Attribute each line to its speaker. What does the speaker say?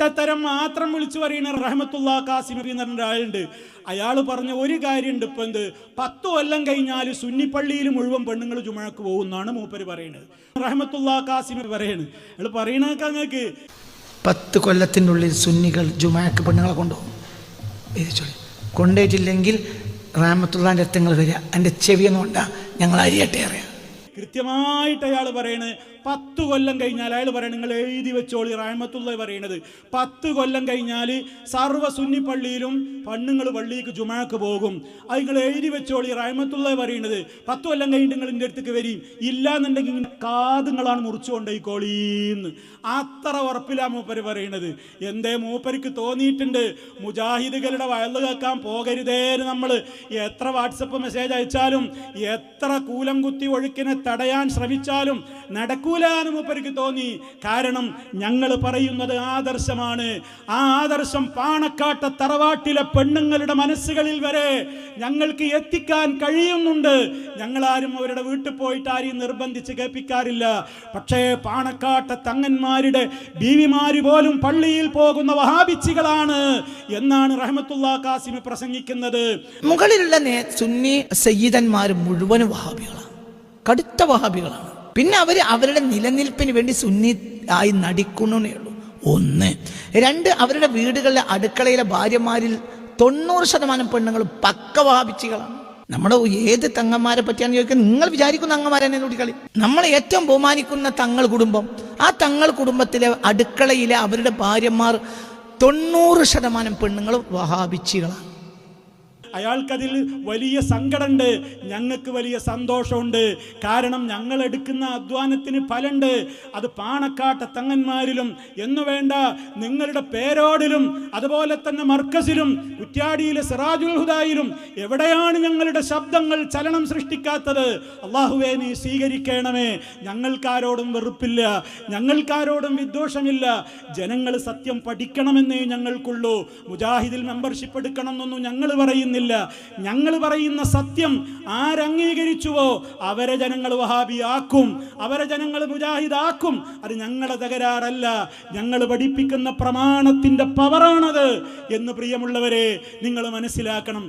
Speaker 1: പൊട്ടത്തരം മാത്രം വിളിച്ചു പറയുന്ന റഹ്മത്തുള്ള കാസിമി എന്ന് പറഞ്ഞ ഒരാളുണ്ട്. അയാൾ പറഞ്ഞ ഒരു കാര്യമുണ്ട്. ഇപ്പൊ 10 കൊല്ലം കഴിഞ്ഞാൽ സുന്നിപ്പള്ളിയിൽ മുഴുവൻ പെണ്ണുങ്ങൾ ജുമഅക്ക് പോകുന്നാണ് മൂപ്പര് പറയുന്നത്. റഹ്മത്തുള്ള കാസിമി പറയാണ്. അയാൾ പറയണൊക്കെ അങ്ങക്ക്
Speaker 2: 10 കൊല്ലത്തിനുള്ളിൽ സുന്നികൾ ജുമഅക്ക് പെണ്ണുങ്ങളെ കൊണ്ടുപോകും. കൊണ്ടേറ്റില്ലെങ്കിൽ റഹ്മത്തുള്ളാന്റെ രക്തങ്ങൾ വരിക, എൻ്റെ ചെവിയൊന്നുകൊണ്ടാ ഞങ്ങൾ അരിയട്ടെ അറിയാം.
Speaker 1: കൃത്യമായിട്ട് അയാൾ പറയണത് 10 കൊല്ലം കഴിഞ്ഞാൽ അയാൾ പറയണത്, നിങ്ങൾ എഴുതി വെച്ചോളി. റഹ്മത്തുള്ള പറയണത് 10 കൊല്ലം കഴിഞ്ഞാൽ സർവ്വ സുന്നിപ്പള്ളിയിലും പെണ്ണുങ്ങൾ പള്ളിക്ക് ജുമഅക്ക് പോകും. അത് നിങ്ങൾ എഴുതി വെച്ചോളി. റഹ്മത്തുള്ള പറയണത് 10 കൊല്ലം കഴിഞ്ഞിട്ട് നിങ്ങൾ എൻ്റെ അടുത്തേക്ക് വരും, ഇല്ലാന്നുണ്ടെങ്കിൽ കാതുങ്ങളാണ് മുറിച്ചു കൊണ്ടേക്കോളീന്ന്. അത്ര ഉറപ്പിലാ മൂപ്പര് പറയണത്. എന്തേ മൂപ്പർക്ക് തോന്നിയിട്ടുണ്ട് മുജാഹിദുകളുടെ വയല് കേൾക്കാൻ പോകരുതേന്ന്. നമ്മൾ എത്ര വാട്സപ്പ് മെസ്സേജ് അയച്ചാലും എത്ര കൂലം കുത്തി ഒഴുക്കിനെ തടയാൻ ശ്രമിച്ചാലും നടക്കൂലാന്ന് മൂപ്പർക്ക് തോന്നി. കാരണം ഞങ്ങൾ പറയുന്നത് ആദർശമാണ്. ആ ആദർശം പാണക്കാട്ടെ തറവാട്ടിലെ പെണ്ണുങ്ങളുടെ മനസ്സുകളിൽ വരെ ഞങ്ങൾക്ക് എത്തിക്കാൻ കഴിയുന്നുണ്ട്. ഞങ്ങളാരും അവരുടെ വീട്ടിൽ പോയിട്ട് ആരെയും നിർബന്ധിച്ച് കേൾപ്പിക്കാറില്ല. പക്ഷേ പാണക്കാട്ടെ തങ്ങന്മാരുടെ ബീവിമാര് പോലും പള്ളിയിൽ പോകുന്ന വഹാബിച്ചികളാണ് എന്നാണ് റഹ്മത്തുള്ള കാസിമി പ്രസംഗിക്കുന്നത്.
Speaker 2: മുകളിലുള്ള സുന്നി സയ്യിദന്മാർ മുഴുവനും വഹാബികളാണ്, കടുത്ത വഹാബികളാണ്. പിന്നെ അവരുടെ നിലനിൽപ്പിന് വേണ്ടി സുന്നി ആയി നടിക്കുന്നേ ഉള്ളൂ. 1. 2, അവരുടെ വീടുകളിലെ അടുക്കളയിലെ ഭാര്യമാരിൽ 90% പെണ്ണുങ്ങളും പക്ക വഹാബിച്ചികളാണ്. നമ്മുടെ ഏത് തങ്ങന്മാരെ പറ്റിയാന്ന് ചോദിക്കാൻ നിങ്ങൾ വിചാരിക്കുന്ന തങ്ങന്മാരെന്നെ നോക്കിക്കളി. നമ്മൾ ഏറ്റവും ബഹുമാനിക്കുന്ന തങ്ങൾ കുടുംബം, ആ തങ്ങൾ കുടുംബത്തിലെ അടുക്കളയിലെ അവരുടെ ഭാര്യമാർ 90% പെണ്ണുങ്ങൾ വഹാബിച്ചികളാണ്.
Speaker 1: അയാൾക്കതിൽ വലിയ സങ്കടമുണ്ട്, ഞങ്ങൾക്ക് വലിയ സന്തോഷമുണ്ട്. കാരണം ഞങ്ങൾ എടുക്കുന്ന അധ്വാനത്തിന് ഫലമുണ്ട്. അത് പാണക്കാട്ടെ തങ്ങന്മാരിലും എന്നു വേണ്ട നിങ്ങളുടെ പേരോടിലും അതുപോലെ തന്നെ മർക്കസിലും കുറ്റ്യാടിയിലെ സിറാജുൽ ഹുദായിലും എവിടെയാണ് ഞങ്ങളുടെ ശബ്ദങ്ങൾ ചലനം സൃഷ്ടിക്കാത്തത്? അല്ലാഹുവേ നീ സ്വീകരിക്കണമേ. ഞങ്ങൾക്കാരോടും വെറുപ്പില്ല, ഞങ്ങൾക്കാരോടും വിദ്വേഷമില്ല. ജനങ്ങൾ സത്യം പഠിക്കണമെന്നേ ഞങ്ങൾക്കുള്ളൂ. മുജാഹിദിൽ മെമ്പർഷിപ്പ് എടുക്കണമെന്നൊന്നും ഞങ്ങൾ പറയുന്നില്ല. ഞങ്ങൾ പറയുന്ന സത്യം ആരംഗീകരിച്ചുവോ അവരെ ജനങ്ങൾ വഹാബിയാക്കും, അവരെ ജനങ്ങൾ മുജാഹിദാക്കും. അത് ഞങ്ങളുടെ തകരാറല്ല, ഞങ്ങൾ പഠിപ്പിക്കുന്ന പ്രമാണത്തിന്റെ പവറാണത് എന്ന് പ്രിയമുള്ളവരെ നിങ്ങൾ മനസ്സിലാക്കണം.